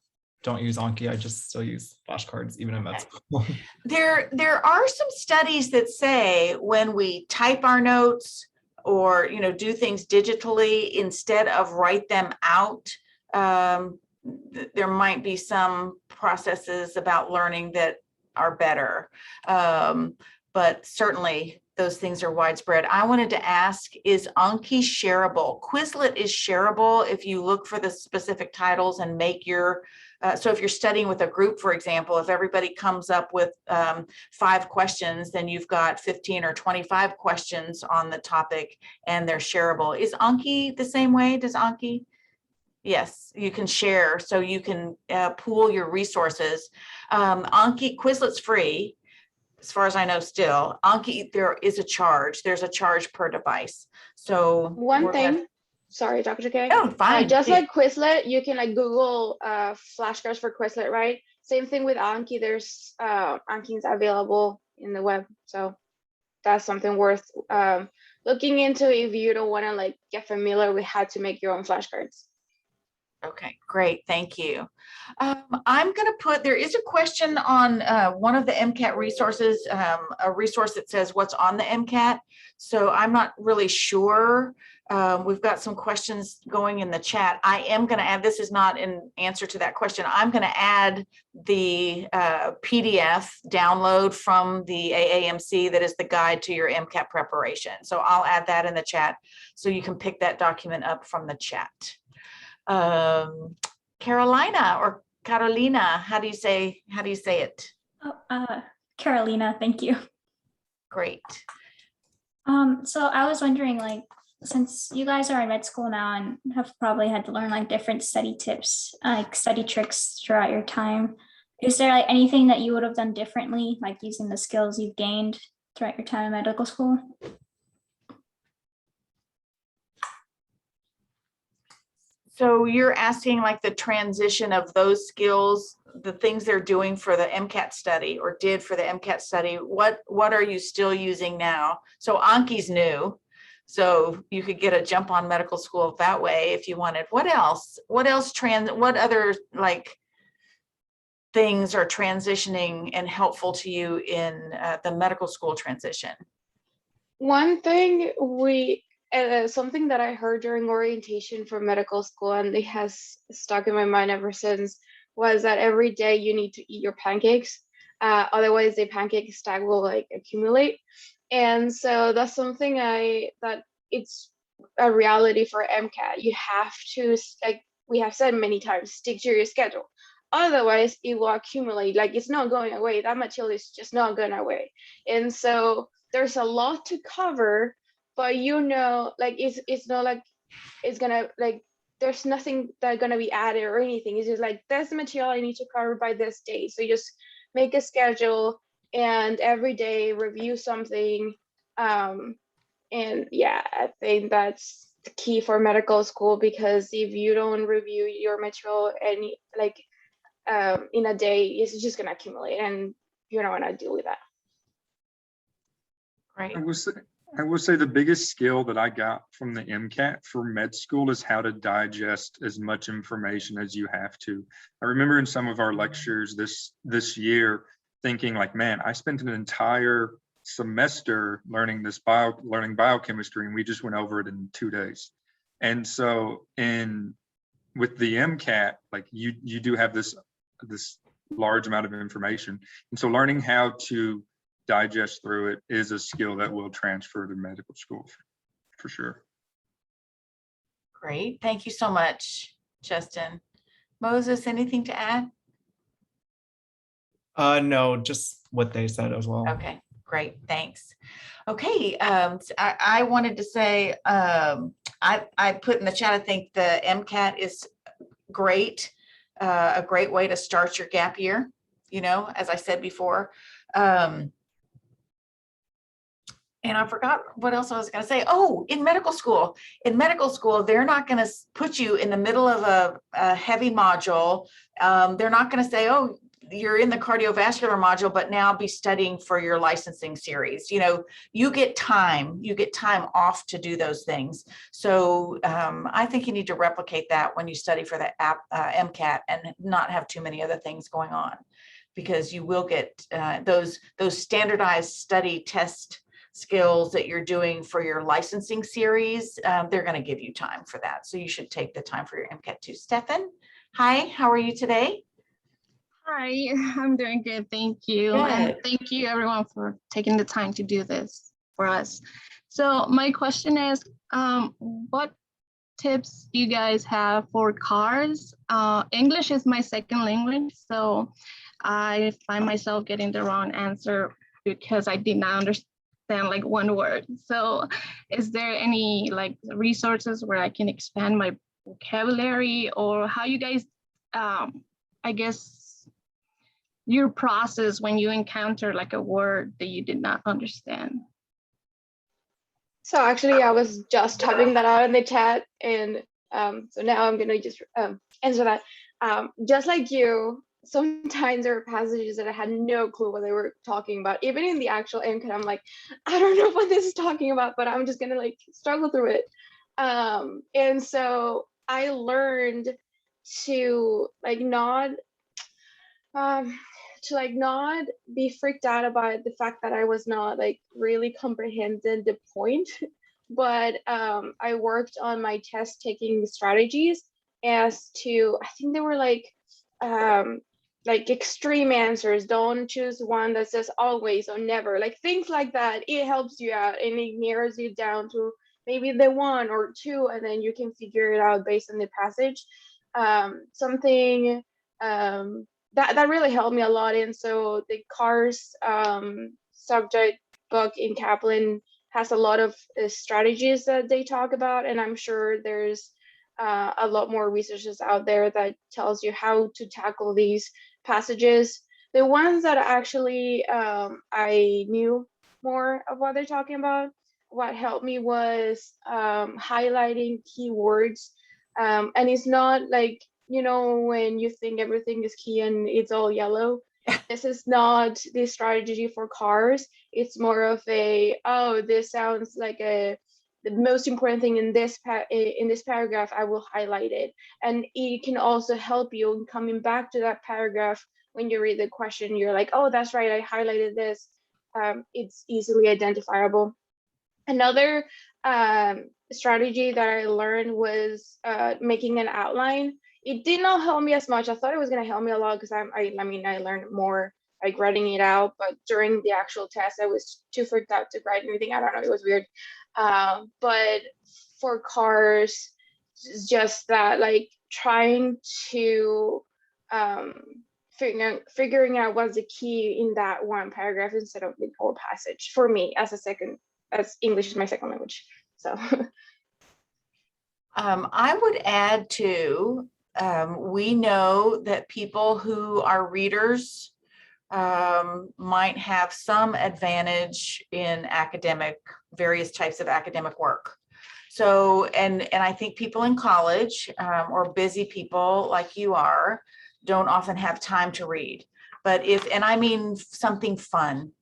don't use Anki. I just still use flashcards, even in med school. There are some studies that say when we type our notes or do things digitally instead of write them out, there might be some processes about learning that are better. But certainly those things are widespread. I wanted to ask, is Anki shareable? Quizlet is shareable if you look for the specific titles and make your, so if you're studying with a group, for example, if everybody comes up with 5 questions, then you've got 15 or 25 questions on the topic and they're shareable. Is Anki the same way? Does Anki? Yes, you can share, so you can pool your resources. Anki, Quizlet's free. As far as I know, still Anki, there is a charge. There's a charge per device. So One thing, sorry, Dr. K. Oh, fine. Just like Quizlet, you can like Google flashcards for Quizlet, right? Same thing with Anki. There's Anki's available in the web, so that's something worth looking into if you don't want to like get familiar with how to make your own flashcards. Okay, great. Thank you. I'm going to put, there is a question on one of the MCAT resources, a resource that says what's on the MCAT. So I'm not really sure. We've got some questions going in the chat. I am going to add, this is not an answer to that question. I'm going to add the PDF download from the AAMC that is the guide to your MCAT preparation. So I'll add that in the chat so you can pick that document up from the chat. Carolina or Carolina, how do you say it? Oh, Carolina, thank you. Great. So I was wondering, like, since you guys are in med school now and have probably had to learn like different study tips, like study tricks throughout your time, is there like anything that you would have done differently, like using the skills you've gained throughout your time in medical school? So you're asking like the transition of those skills, the things they're doing for the MCAT study or did for the MCAT study. What are you still using now? So Anki's new, so you could get a jump on medical school that way if you wanted. What else? What other like things are transitioning and helpful to you in the medical school transition? One thing something that I heard during orientation for medical school, and it has stuck in my mind ever since, was that every day you need to eat your pancakes. Otherwise, the pancake stack will like accumulate. And so that's something that it's a reality for MCAT. You have to, like we have said many times, stick to your schedule. Otherwise, it will accumulate. Like it's not going away. That material is just not going away. And so there's a lot to cover. But like it's not like it's gonna like there's nothing that's gonna be added or anything. It's just like that's the material I need to cover by this day. So you just make a schedule and every day review something. And yeah, I think that's the key for medical school, because if you don't review your material any in a day, it's just gonna accumulate and you don't want to deal with that. Great. I will say the biggest skill that I got from the MCAT for med school is how to digest as much information as you have to. I remember in some of our lectures this year thinking like, man, I spent an entire semester learning biochemistry and we just went over it in 2 days. And so with the MCAT, like you do have this large amount of information. And so learning how to digest through it is a skill that will transfer to medical school for sure. Great. Thank you so much, Justin. Moses, anything to add? No, just what they said as well. Okay, great. Thanks. Okay. I wanted to say, I put in the chat, I think the MCAT is great, a great way to start your gap year, as I said before. And I forgot what else I was going to say. Oh, in medical school, they're not going to put you in the middle of a heavy module. They're not going to say, oh, you're in the cardiovascular module, but now be studying for your licensing series. You get time off to do those things. So I think you need to replicate that when you study for the MCAT and not have too many other things going on, because you will get those standardized study test skills that you're doing for your licensing series. They're going to give you time for that. So you should take the time for your MCAT too. Stefan, hi, how are you today? Hi, I'm doing good. Thank you. Good. And thank you everyone for taking the time to do this for us. So my question is, what tips do you guys have for cars? English is my second language, so I find myself getting the wrong answer because I did not understand like one word. So is there any like resources where I can expand my vocabulary, or how you guys, I guess, your process when you encounter like a word that you did not understand? So actually, I was just typing that out in the chat, and so now I'm gonna just answer that. Just like you, sometimes there are passages that I had no clue what they were talking about. Even in the actual MCAT, I'm like, I don't know what this is talking about, but I'm just gonna like struggle through it. And so I learned to like not not be freaked out about the fact that I was not like really comprehending the point. But I worked on my test taking strategies as to, I think they were like extreme answers. Don't choose one that says always or never, like things like that. It helps you out and it narrows you down to maybe the one or two, and then you can figure it out based on the passage. Something that really helped me a lot. And so the cars subject book in Kaplan has a lot of strategies that they talk about, and I'm sure there's a lot more resources out there that tells you how to tackle these passages. The ones that actually I knew more of what they're talking about, what helped me was highlighting keywords. And it's not like, when you think everything is key and it's all yellow. This is not the strategy for cars. It's more of this sounds like the most important thing in this paragraph. I will highlight it, and it can also help you in coming back to that paragraph when you read the question. You're like, oh, that's right, I highlighted this. It's easily identifiable. Another strategy that I learned was making an outline. It did not help me as much. I thought it was going to help me a lot because I learned more like writing it out, but during the actual test, I was too freaked out to write anything. I don't know, it was weird. But for cars, just that, like trying to figuring out what's the key in that one paragraph instead of the whole passage for me as English is my second language. So I would add to, we know that people who are readers might have some advantage in various types of academic work. So, and I think people in college or busy people like you are, don't often have time to read. But and I mean something fun.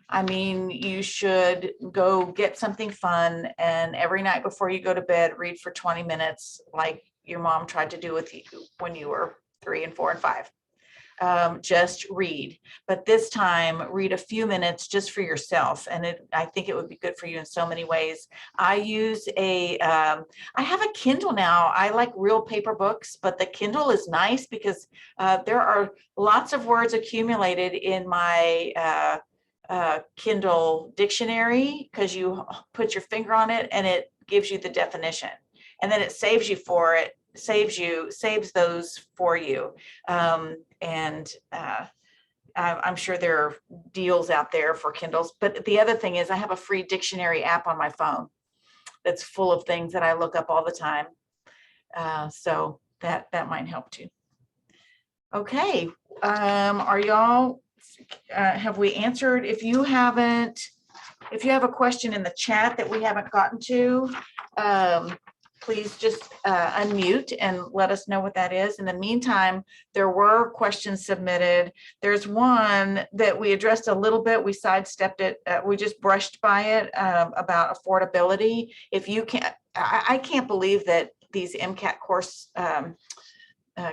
I mean, you should go get something fun, and every night before you go to bed, read for 20 minutes, like your mom tried to do with you when you were 3 and 4 and 5. Just read, but this time read a few minutes just for yourself. And I think it would be good for you in so many ways. I use I have a Kindle now. I like real paper books, but the Kindle is nice because there are lots of words accumulated in my Kindle dictionary, because you put your finger on it and it gives you the definition, and then it saves those for you. And I'm sure there are deals out there for Kindles. But the other thing is I have a free dictionary app on my phone that's full of things that I look up all the time. So that might help too. Okay, are y'all, have we answered? If you have a question in the chat that we haven't gotten to, please just unmute and let us know what that is. In the meantime, there were questions submitted. There's one that we addressed a little bit. We sidestepped it. We just brushed by it about affordability. If you can't, I can't believe that these Mcat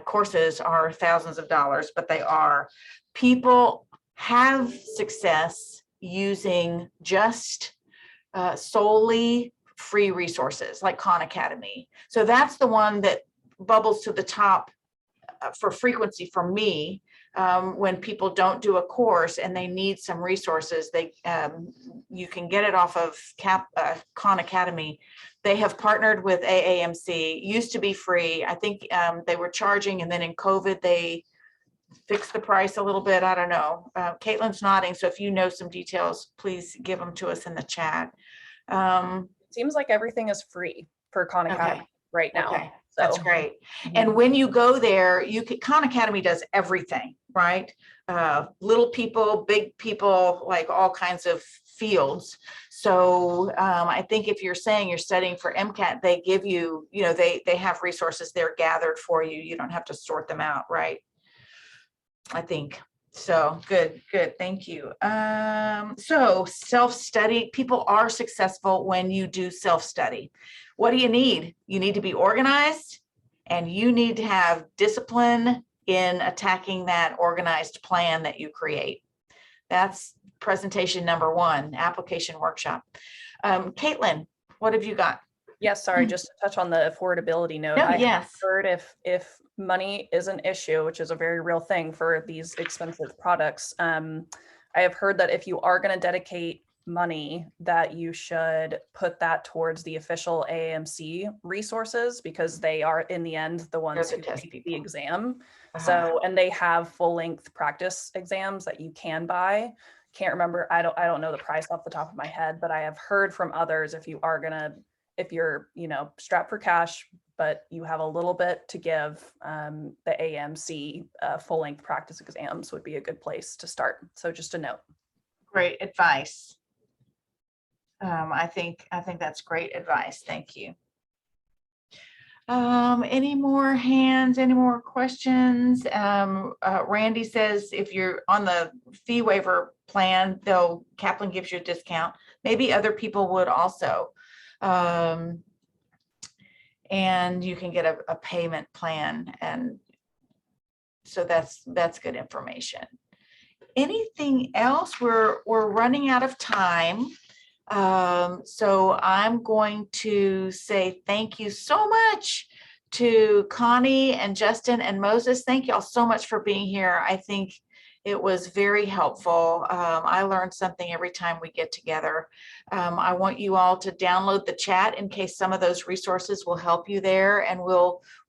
courses are thousands of dollars, but they are. People have success using just solely free resources like Khan Academy. So that's the one that bubbles to the top for frequency for me. When people don't do a course and they need some resources, you can get it off of Khan Academy. They have partnered with AAMC. Used to be free. I think they were charging, and then in COVID they fixed the price a little bit. I don't know. Caitlin's nodding, so if you know some details, please give them to us in the chat. Seems like everything is free for Khan Academy right now. Okay. So. That's great. And when you go there, Khan Academy does everything, right? Little people, big people, like all kinds of fields. So I think if you're saying you're studying for MCAT, they give you, they have resources there gathered for you. You don't have to sort them out, right? I think. So good. Thank you. So self-study, people are successful when you do self-study. What do you need? You need to be organized And you need to have discipline in attacking that organized plan that you create. That's presentation number 1, application workshop. Caitlin, what have you got? Yes, sorry, just to touch on the affordability note. No, I have yes. heard if money is an issue, which is a very real thing for these expensive products, I have heard that if you are going to dedicate money, that you should put that towards the official AAMC resources, because they are in the end the ones the who test take people. the exam. Uh-huh. So, and they have full-length practice exams that you can buy. Can't remember, I don't know the price off the top of my head, but I have heard from others, if you're, you know, strapped for cash, but you have a little bit to give, the AMC full-length practice exams would be a good place to start. So just a note. Great advice. I think that's great advice. Thank you. Any more hands, any more questions? Randy says if you're on the fee waiver plan, though, Kaplan gives you a discount. Maybe other people would also. And you can get a payment plan. And so that's good information. Anything else? We're running out of time. So I'm going to say thank you so much to Connie and Justin and Moses. Thank y'all so much for being here. I think it was very helpful. I learned something every time we get together. I want you all to download the chat in case some of those resources will help you there. And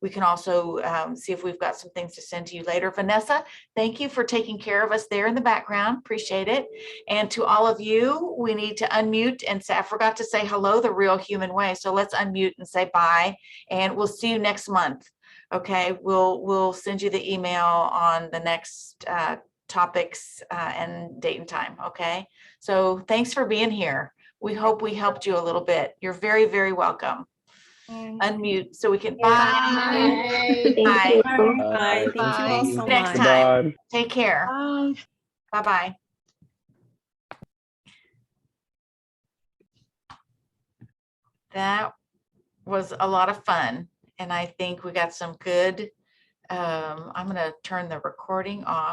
we can also see if we've got some things to send to you later. Vanessa, thank you for taking care of us there in the background. Appreciate it. And to all of you, we need to unmute and say, I forgot to say hello the real human way. So let's unmute and say bye. And we'll see you next month. Okay, we'll send you the email on the next topics and date and time. Okay, so thanks for being here. We hope we helped you a little bit. You're very, very welcome. Unmute so we can bye. Bye. Bye. Bye. Thank you all so Next much. time. Take care. Bye. Bye-bye. That was a lot of fun. And I think we got some good, I'm going to turn the recording off.